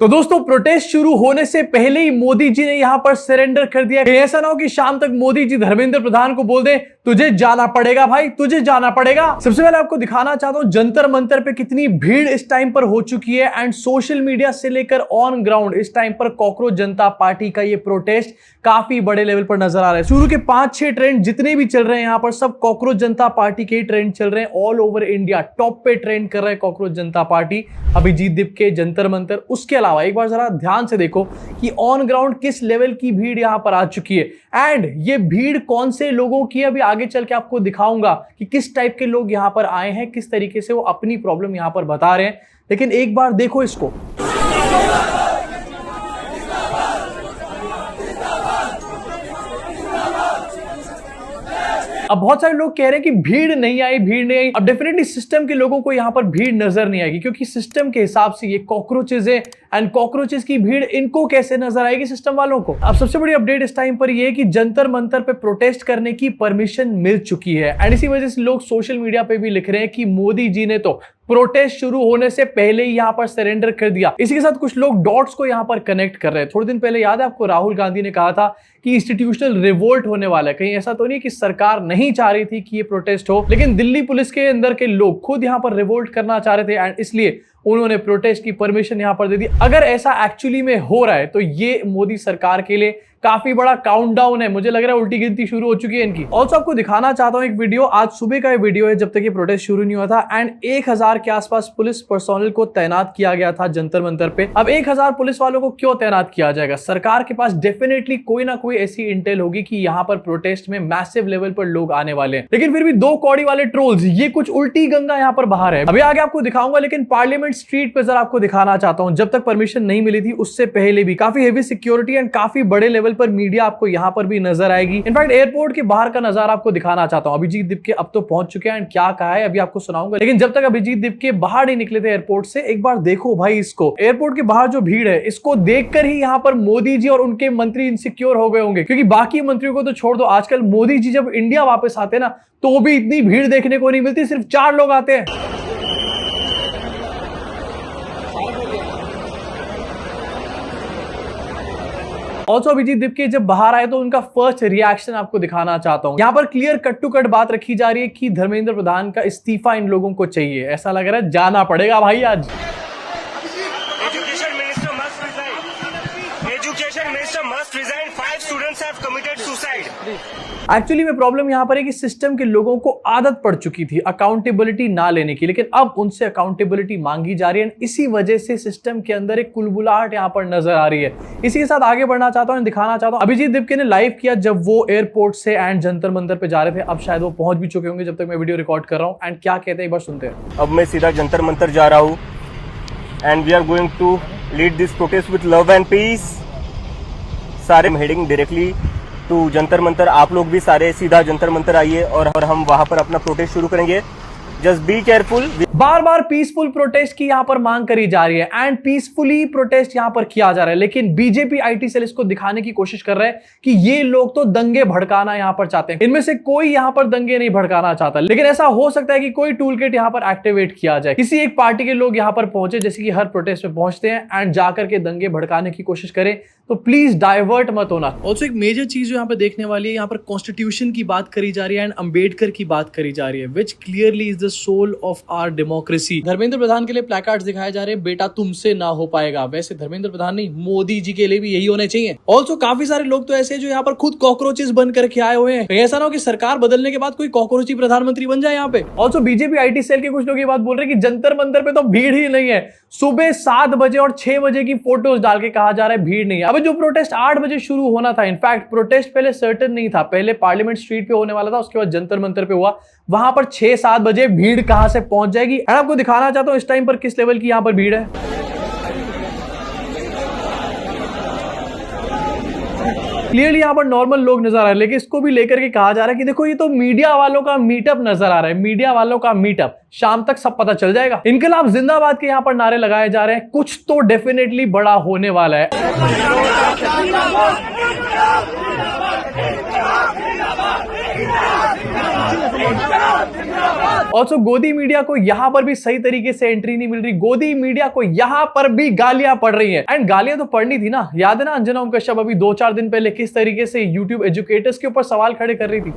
तो दोस्तों प्रोटेस्ट शुरू होने से पहले ही मोदी जी ने यहां पर सरेंडर कर दिया। ऐसा ना हो कि शाम तक मोदी जी धर्मेंद्र प्रधान को बोल दें तुझे जाना पड़ेगा भाई, तुझे जाना पड़ेगा। सबसे पहले आपको दिखाना चाहता हूं जंतर मंतर पे कितनी भीड़ इस टाइम पर हो चुकी है एंड सोशल मीडिया से लेकर ऑन ग्राउंड इस टाइम पर कॉकरोच जनता पार्टी का ये प्रोटेस्ट काफी बड़े लेवल पर नजर आ रहा है। शुरू के 5-6 ट्रेंड जितने भी चल रहे हैं यहां पर सब कॉकरोच जनता पार्टी के ही ट्रेंड चल रहे हैं। ऑल ओवर इंडिया टॉप पे ट्रेंड कर रहे हैं कॉकरोच जनता पार्टी, अभिजीत दीप के जंतर मंतर। उसके अलावा एक बार जरा ध्यान से देखो कि ऑन ग्राउंड किस लेवल की भीड़ यहां पर आ चुकी है एंड ये भीड़ कौन से लोगों की, अभी आगे चल के आपको दिखाऊंगा कि किस टाइप के लोग यहां पर आए हैं, किस तरीके से वो अपनी प्रॉब्लम यहां पर बता रहे हैं। लेकिन एक बार देखो इसको। अब बहुत सारे लोग कह रहे हैं कि भीड़ नहीं आई, भीड़ नहीं आई। अब डेफिनेटली सिस्टम के लोगों को यहां पर भीड़ नजर नहीं आएगी क्योंकि सिस्टम के हिसाब से ये कॉकरोचेस है एंड कॉकरोचेस की भीड़ इनको कैसे नजर आएगी सिस्टम वालों को। अब सबसे बड़ी अपडेट इस टाइम पर ये है कि जंतर मंतर पे प्रोटेस्ट करने की परमिशन मिल चुकी है एंड इसी वजह से लोग सोशल मीडिया पे भी लिख रहे हैं कि मोदी जी ने तो प्रोटेस्ट शुरू होने से पहले ही यहां पर सरेंडर कर दिया। इसी के साथ कुछ लोग डॉट्स को यहां पर कनेक्ट कर रहे हैं। थोड़े दिन पहले याद है आपको राहुल गांधी ने कहा था कि इंस्टीट्यूशनल रिवोल्ट होने वाला है। कहीं ऐसा तो नहीं कि सरकार नहीं चाह रही थी कि ये प्रोटेस्ट हो, लेकिन दिल्ली पुलिस के अंदर के लोग खुद यहां पर रिवोल्ट करना चाह रहे थे एंड इसलिए उन्होंने प्रोटेस्ट की परमिशन यहां पर दे दी। अगर ऐसा एक्चुअली में हो रहा है तो ये मोदी सरकार के लिए काफी बड़ा काउंटडाउन है। मुझे लग रहा है उल्टी गिनती शुरू हो चुकी है इनकी। ऑल्सो आपको दिखाना चाहता हूं एक वीडियो, आज सुबह का ये वीडियो है जब तक ये प्रोटेस्ट शुरू नहीं हुआ था एंड 1000 के आसपास पुलिस पर्सोनल को तैनात किया गया था जंतर मंतर पे। अब 1000 पुलिस वालों को क्यों तैनात किया जाएगा? सरकार के पास डेफिनेटली कोई ना कोई ऐसी इंटेल होगी कि यहां पर प्रोटेस्ट में मैसिव लेवल पर लोग आने वाले हैं। लेकिन फिर भी दो कौड़ी वाले ट्रोल्स ये कुछ उल्टी गंगा यहां पर बाहर है। अभी आगे आपको दिखाऊंगा, लेकिन पार्लियामेंट स्ट्रीट पे जरा आपको दिखाना चाहता हूं जब तक परमिशन नहीं मिली थी उससे पहले भी काफी हेवी सिक्योरिटी एंड काफी बड़े लेवल पर मीडिया आपको यहां पर भी नजर आएगी। इनफैक्ट एयरपोर्ट के बाहर का नजारा आपको दिखाना चाहता हूं। अभिजीत दीप के अब तो पहुंच चुके हैं एंड क्या कहा है अभी आपको सुनाऊंगा, लेकिन जब तक अभिजीत दीप के बाहर नहीं निकले थे एयरपोर्ट से, एक बार देखो भाई इसको। एयरपोर्ट के बाहर जो भीड़ है इसको देखकर ही यहां पर मोदी जी और उनके मंत्री इनसिक्योर हो गए होंगे, क्योंकि बाकी मंत्रियों को तो छोड़ दो, आजकल मोदी जी जब इंडिया वापस आते ना तो भी इतनी भीड़ देखने को नहीं मिलती, सिर्फ 4 लोग आते हैं। ऑल्सो अभिजीत दीप के जब बाहर आए तो उनका फर्स्ट रिएक्शन आपको दिखाना चाहता हूं। यहां पर क्लियर कट टू कट बात रखी जा रही है कि धर्मेंद्र प्रधान का इस्तीफा इन लोगों को चाहिए। ऐसा लग रहा है जाना पड़ेगा भाई आज। Education Minister must resign. 5 students have committed suicide. Actually में प्रॉब्लम यहां पर है कि सिस्टम के लोगों को आदत पड़ चुकी थी अकाउंटेबिलिटी ना लेने की, लेकिन अब उनसे अकाउंटेबिलिटी मांगी जा रही है। इसी वजह से सिस्टम के अंदर एक कुलबुलाहट यहां पर नजर आ रही है। इसी के साथ आगे बढ़ना चाहता हूं, दिखाना चाहता हूं अभिजीत दीप ने लाइव किया जब वो एयरपोर्ट से एंड जंतर मंतर पे जा रहे थे। अब शायद वो पहुंच भी चुके होंगे जब तक मैं वीडियो रिकॉर्ड कर रहा हूं एंड क्या कहते हैं एक बार सुनते हैं। अब मैं सीधा जंतर मंतर जा रहा हूं and we are going to lead this protest with love and peace. सारे heading directly to Jantar Mantar. आप लोग भी सारे सीधा जंतर मंतर आइए और हम वहां पर अपना प्रोटेस्ट शुरू करेंगे। Just be careful. Bar bar peaceful protest की यहां पर मांग करी जा रही है एंड पीसफुली प्रोटेस्ट यहां पर किया जा रहा है, लेकिन बीजेपी आईटी सेल इसको दिखाने की कोशिश कर रहा है कि ये लोग तो दंगे भड़काना यहां पर चाहते हैं। इनमें से कोई यहां पर दंगे नहीं भड़काना चाहता, लेकिन ऐसा हो सकता है कि कोई टूल किट यहां पर एक्टिवेट किया जाए। किसी एक पार्टी के लोग यहां पर पहुंचे, जैसे कि हर प्रोटेस्ट में पहुंचते हैं एंड जाकर के दंगे भड़काने की कोशिश करें, तो प्लीज डाइवर्ट मत होना। ऑल्सो एक मेजर चीज जो यहाँ पे देखने वाली है, यहाँ पर कॉन्स्टिट्यूशन की बात करी जा रही है एंड अंबेडकर की बात करी जा रही है, which clearly is the soul of our democracy. Dharmendra Pradhan के लिए प्लैकार्ड्स दिखाए जा रहे हैं, बेटा तुमसे ना हो पाएगा। वैसे धर्मेंद्र प्रधान नहीं, मोदी जी के लिए भी यही होने चाहिए। ऑल्सो काफी सारे लोग तो ऐसे जो यहाँ पर खुद कॉकरोचेस बन करके आए हुए हैं। ऐसा ना हो कि सरकार बदलने के बाद कोई कॉकरोची प्रधानमंत्री बन जाए यहाँ पे। ऑल्सो बीजेपी आईटी सेल के कुछ लोग ये बात बोल रहे हैं कि जंतर मंतर पे तो भीड़ ही नहीं है। सुबह 7 बजे और 6 बजे की फोटोज डाल के कहा जा रहा है भीड़ नहीं है। अब जो प्रोटेस्ट 8 बजे शुरू होना था, इनफैक्ट प्रोटेस्ट पहले सर्टेन नहीं था, पहले पार्लियामेंट स्ट्रीट पे होने वाला था, उसके बाद जंतर मंतर पे हुआ। वहां पर 6-7 बजे भीड़ कहां से पहुंच जाएगी। एंड आपको दिखाना चाहता हूं इस टाइम पर किस लेवल की यहां पर भीड़ है। क्लियरली यहां पर नॉर्मल लोग नजर आ रहे हैं, लेकिन इसको भी लेकर के कहा जा रहा है कि देखो ये तो मीडिया वालों का मीटअप नजर आ रहा है, मीडिया वालों का मीटअप। शाम तक सब पता चल जाएगा। इनकलाब जिंदाबाद के यहां पर नारे लगाए जा रहे हैं, कुछ तो डेफिनेटली बड़ा होने वाला है। ऑल्सो गोदी मीडिया को यहाँ पर भी सही तरीके से एंट्री नहीं मिल रही, गोदी मीडिया को यहाँ पर भी गालियां पड़ रही हैं। एंड गालियां तो पढ़नी थी ना, याद है ना अंजना ओम कश्यप अभी 2-4 दिन पहले किस तरीके से यूट्यूब एजुकेटर्स के ऊपर सवाल खड़े कर रही थी।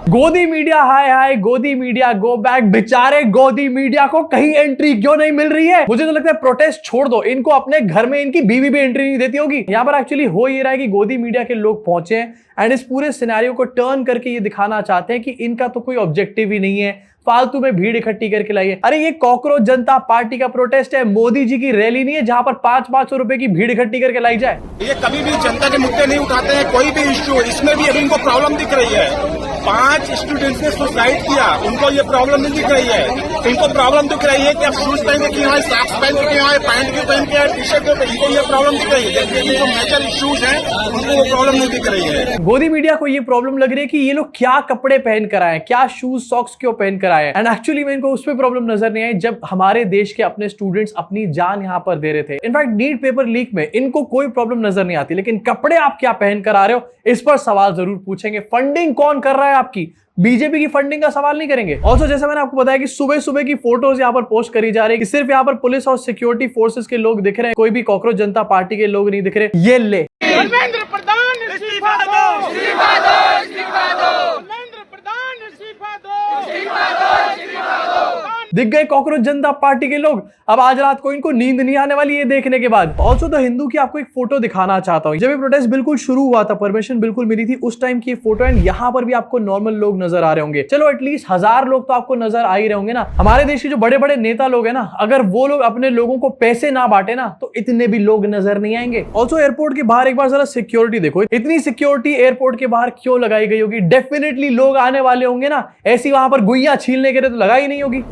गोदी मीडिया हाय हाय, गोदी मीडिया गो बैक। बेचारे गोदी मीडिया को कहीं एंट्री क्यों नहीं मिल रही है? मुझे तो लगता है प्रोटेस्ट छोड़ दो, इनको अपने घर में इनकी बीवी भी एंट्री नहीं देती होगी। यहाँ पर एक्चुअली हो ये रहा है कि गोदी मीडिया के लोग पहुंचे हैं एंड इस पूरे सिनेरियो को टर्न करके ये दिखाना चाहते हैं कि इनका तो कोई ऑब्जेक्टिव ही नहीं है, फालतू में भीड़ इकट्ठी करके लाइए। अरे ये कॉकरोच जनता पार्टी का प्रोटेस्ट है, मोदी जी की रैली नहीं है जहां पर 500-500 रुपए की भीड़ इकट्ठी करके लाई जाए। ये कभी भी जनता के मुद्दे नहीं उठाते हैं, कोई भी इश्यू। इसमें भी अभी इनको प्रॉब्लम दिख रही है। 5 स्टूडेंट्स ने सुसाइड किया, उनको ये प्रॉब्लम नहीं दिख रही है। इनको प्रॉब्लम दिख रही है कि अब शूज पहन के क्यों आए, सॉक्स पहन के क्यों आए, पैंट क्यों पहन के आए, टी शर्ट पे, इनको ये प्रॉब्लम दिख रही है। जबकि इनको मेजर इश्यूज हैं, उनको वो प्रॉब्लम नहीं दिख रही है। गोदी मीडिया को ये प्रॉब्लम लग रही है कि ये लोग क्या कपड़े पहन कर आए, क्या शूज सॉक्स क्यों पहन कर आए। एंड एक्चुअली इनको उस पर प्रॉब्लम नजर नहीं आई जब हमारे देश के अपने स्टूडेंट्स अपनी जान यहां पर दे रहे थे। इनफैक्ट नीट पेपर लीक में इनको कोई प्रॉब्लम नजर नहीं आती, लेकिन कपड़े आप क्या पहन कर आ रहे हो इस पर सवाल जरूर पूछेंगे। फंडिंग कौन कर रहा है आपकी? बीजेपी की फंडिंग का सवाल नहीं करेंगे। ऑल्सो जैसे मैंने आपको बताया कि सुबह सुबह की फोटोज यहाँ पर पोस्ट करी जा रही है कि सिर्फ यहाँ पर पुलिस और सिक्योरिटी फोर्सेस के लोग दिख रहे हैं, कोई भी कॉकरोच जनता पार्टी के लोग नहीं दिख रहे। ये ले धर्मेंद्र प्रधान इस्तीफा दो, इस्तीफा दो, इस्तीफा दो, धर्मेंद्र प्रधान इस्तीफा दो, इस्तीफा दो, इस्तीफा दो। दिख गए कॉकरोच जनता पार्टी के लोग। अब आज रात को इनको नींद नहीं आने वाली है देखने के बाद। ऑल्सो द हिंदू की आपको एक फोटो दिखाना चाहता हूँ। जब ये प्रोटेस्ट बिल्कुल शुरू हुआ था, परमिशन बिल्कुल मिली थी, उस टाइम की फोटो एंड यहाँ पर भी आपको नॉर्मल लोग नजर आ रहे होंगे। चलो एटलीस्ट 1000 लोग तो आपको नजर आ ही रहे होंगे ना। हमारे देश के जो बड़े बड़े नेता लोग हैं ना, अगर वो लोग अपने लोगों को पैसे ना बांटे ना तो इतने भी लोग नजर नहीं आएंगे। ऑल्सो एयरपोर्ट के बाहर एक बार जरा सिक्योरिटी देखो, इतनी सिक्योरिटी एयरपोर्ट के बाहर क्यों लगाई गई होगी? डेफिनेटली लोग आने वाले होंगे ना, ऐसी वहां पर गुइयां छीलने के लिए तो लगाई नहीं होगी।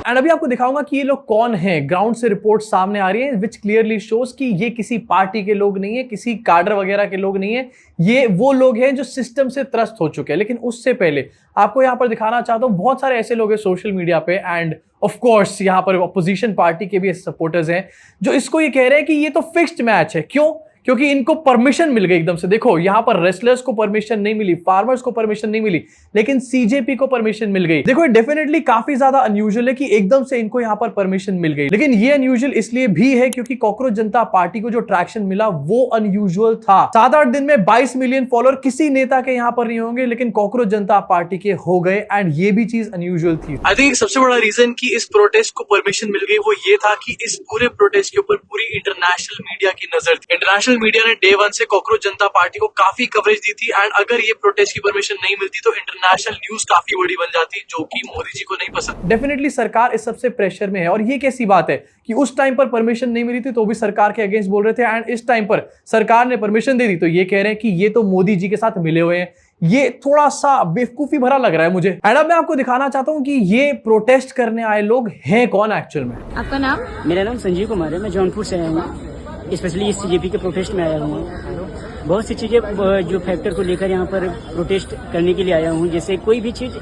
एंड अभी आपको दिखाऊंगा कि ये लोग कौन हैं। ग्राउंड से रिपोर्ट सामने आ रही है विच क्लियरली शोज कि ये किसी पार्टी के लोग नहीं है, किसी काडर वगैरह के लोग नहीं है। ये वो लोग हैं जो सिस्टम से त्रस्त हो चुके हैं। लेकिन उससे पहले आपको यहां पर दिखाना चाहता हूं, बहुत सारे ऐसे लोग हैं सोशल मीडिया पे एंड ऑफ कोर्स यहां पर अपोजिशन पार्टी के भी सपोर्टर्स हैं जो इसको ये कह रहे हैं कि ये तो फिक्स्ड मैच है। क्यों? क्योंकि इनको परमिशन मिल गई एकदम से। देखो यहां पर रेसलर्स को परमिशन नहीं मिली, फार्मर्स को परमिशन नहीं मिली, लेकिन सीजेपी को परमिशन मिल गई। देखो डेफिनेटली काफी ज्यादा अनयूजुअल है कि एकदम से इनको यहां पर परमिशन मिल गई। लेकिन ये अनयूजुअल इसलिए भी है क्योंकि कॉकरोच जनता पार्टी को जो ट्रैक्शन मिला वो अनयूजुअल था। 7-8 दिन में 22 मिलियन फॉलोअर किसी नेता के यहां पर नहीं होंगे, लेकिन कॉकरोच जनता पार्टी के हो गए एंड ये भी चीज अनयूजुअल थी। आई थिंक सबसे बड़ा रीजन कि इस प्रोटेस्ट को परमिशन मिल गई वो ये था कि इस पूरे प्रोटेस्ट के ऊपर पूरी इंटरनेशनल मीडिया की नजर थी। इंटरनेशनल मीडिया ने डे 1 से कॉकरोच जनता पार्टी को काफी कवरेज दी थी एंड अगर ये प्रोटेस्ट की परमिशन नहीं मिलती तो इंटरनेशनल न्यूज काफी बड़ी बन जाती, जो कि मोदी जी को नहीं पसंद। डेफिनेटली सरकार इस सबसे प्रेशर में है और ये कैसी बात है कि उस टाइम पर परमिशन नहीं मिली थी तो भी सरकार के अगेंस्ट बोल रहे थे एंड इस टाइम पर सरकार ने परमिशन दे दी तो ये कह रहे हैं कि ये तो मोदी जी के साथ मिले हुए हैं। ये थोड़ा सा बेवकूफी भरा लग रहा है मुझे। एंड अब मैं आपको दिखाना चाहता हूं कि ये प्रोटेस्ट करने आए लोग हैं कौन एक्चुअल में। आपका नाम? मेरा नाम संजीव कुमार है, मैं जौनपुर से आया हूँ। स्पेशली इस सीजेपी के प्रोटेस्ट में आया हूँ। बहुत सी चीज़ें जो फैक्टर को लेकर यहाँ पर प्रोटेस्ट करने के लिए आया हूँ। जैसे कोई भी चीज़,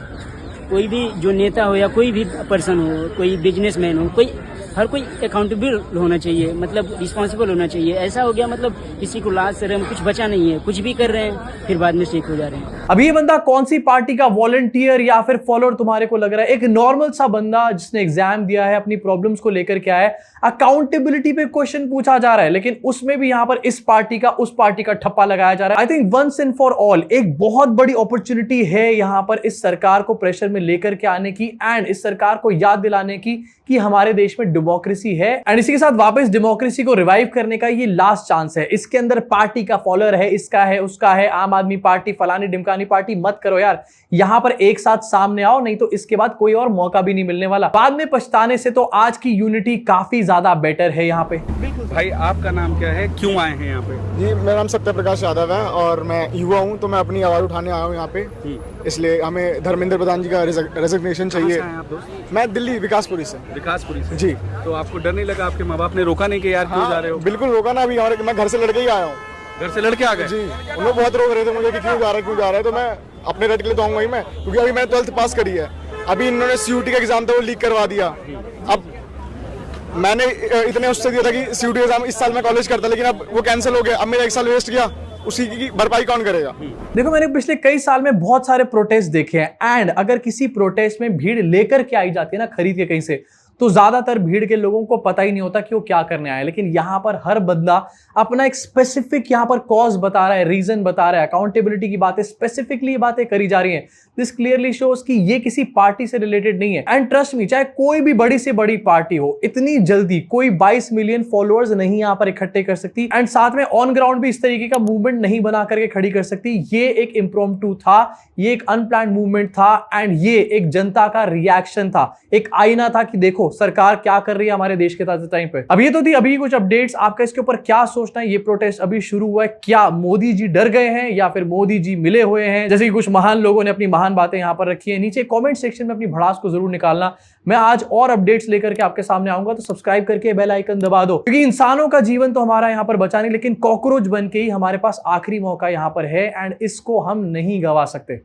कोई भी जो नेता हो या कोई भी पर्सन हो, कोई बिजनेसमैन हो, कोई हर कोई अकाउंटेबल होना चाहिए, मतलब रिस्पॉन्सिबल होना चाहिए। ऐसा हो गया मतलब किसी को लाज शर्म कुछ बचा नहीं है, कुछ भी कर रहे हैं फिर बाद में स्टेक हो जा रहे हैं। अब ये बंदा कौन सी पार्टी का वॉलंटियर या फिर फॉलोअर तुम्हारे को लग रहा है? एक नॉर्मल सा बंदा जिसने एग्जाम दिया है, अपनी प्रॉब्लम्स को लेकर के आया है, अकाउंटेबिलिटी पे क्वेश्चन पूछा जा रहा है, लेकिन उसमें भी यहाँ पर इस पार्टी का उस पार्टी का ठप्पा लगाया जा रहा है। I think once and for all एक बहुत बड़ी अपॉर्चुनिटी है यहाँ पर इस सरकार को प्रेशर में लेकर के आने की एंड इस सरकार को याद दिलाने की कि हमारे देश में डेमोक्रेसी है एंड इसी के साथ वापस डेमोक्रेसी को रिवाइव करने का ये लास्ट चांस है। इसके अंदर पार्टी का फॉलोअर है, इसका है, उसका है, आम आदमी पार्टी, फलानी ढिमकानी पार्टी मत करो यार। यहाँ पर एक साथ सामने आओ, नहीं तो इसके बाद कोई और मौका भी नहीं मिलने वाला बाद में पछताने से। तो आज की यूनिटी काफी ज्यादा बेटर है यहाँ पे। भाई आपका नाम क्या है, क्यों आए हैं यहाँ पे? जी मेरा नाम सत्य प्रकाश यादव है और मैं युवा हूँ, तो मैं अपनी आवाज उठाने आया हूँ यहाँ पे। इसलिए हमें धर्मेंद्र प्रधान जी का रेजिग्नेशन चाहिए। आप दोस्त? मैं दिल्ली विकासपुरी से। विकासपुरी से? जी। तो आपको डर नहीं लगा, आपके माँ बाप ने रोका नहीं कि यार क्यों जा रहे हो? बिल्कुल रोका ना, अभी मैं घर से लड़के ही आया हूँ। घर से लड़के आ गए? जी, उन लोग बहुत रोक रहे थे मुझे कि क्यों जा रहा है, तो मैं अपने रेट के लिए तो आऊंगा ही मैं, क्योंकि अभी मैंने 12th पास करी है। अभी इन्होंने CUT का एग्जाम था वो लीक करवा दिया। अब मैंने इतने उससे दिया था कि CUT एग्जाम इस साल मैं कॉलेज करता, लेकिन अब वो कैंसिल हो गया। अब मेरा 1 साल वेस्ट गया, उसी की भरपाई कौन करेगा? देखो, मैंने पिछले कई साल में बहुत सारे प्रोटेस्ट देखे हैं एंड अगर किसी प्रोटेस्ट में भीड़ लेकर के आई जाती है ना खरीद के कहीं से, तो ज्यादातर भीड़ के लोगों को पता ही नहीं होता कि वो क्या करने आए। लेकिन यहां पर हर बंदा अपना एक स्पेसिफिक यहां पर कॉज बता रहा है, रीजन बता रहा है, अकाउंटेबिलिटी की बातें स्पेसिफिकली ये बातें करी जा रही हैं। दिस क्लियरली शोज कि ये किसी पार्टी से रिलेटेड नहीं है। एंड ट्रस्ट मी, चाहे कोई भी बड़ी से बड़ी पार्टी हो, इतनी जल्दी कोई 22 मिलियन फॉलोअर्स नहीं यहां पर इकट्ठे कर सकती एंड साथ में ऑन ग्राउंड भी इस तरीके का मूवमेंट नहीं बना करके खड़ी कर सकती। ये एक इम्प्रोम्प्टू था, ये एक अनप्लान्ड मूवमेंट था एंड ये एक जनता का रिएक्शन था, एक आईना था कि देखो सरकार क्या कर रही है हमारे देश के टाइम पे। अब ये तो थी अभी कुछ अपडेट्स, आपका इसके ऊपर क्या सोचना है? ये प्रोटेस्ट अभी शुरू हुआ है, क्या मोदी जी डर गए हैं या फिर मोदी जी मिले हुए हैं? जैसे कि कुछ महान लोगों ने अपनी महान बातें यहां पर रखी है। नीचे कमेंट सेक्शन में अपनी भड़ास को जरूर निकालना। मैं आज और अपडेट्स लेकर के आपके सामने आऊंगा, तो सब्सक्राइब करके बेल आइकन दबा दो, क्योंकि इंसानों का जीवन तो हमारा यहां पर बचा नहीं, लेकिन कॉकरोच बन के ही हमारे पास आखिरी मौका यहां पर है एंड इसको हम नहीं गवा सकते।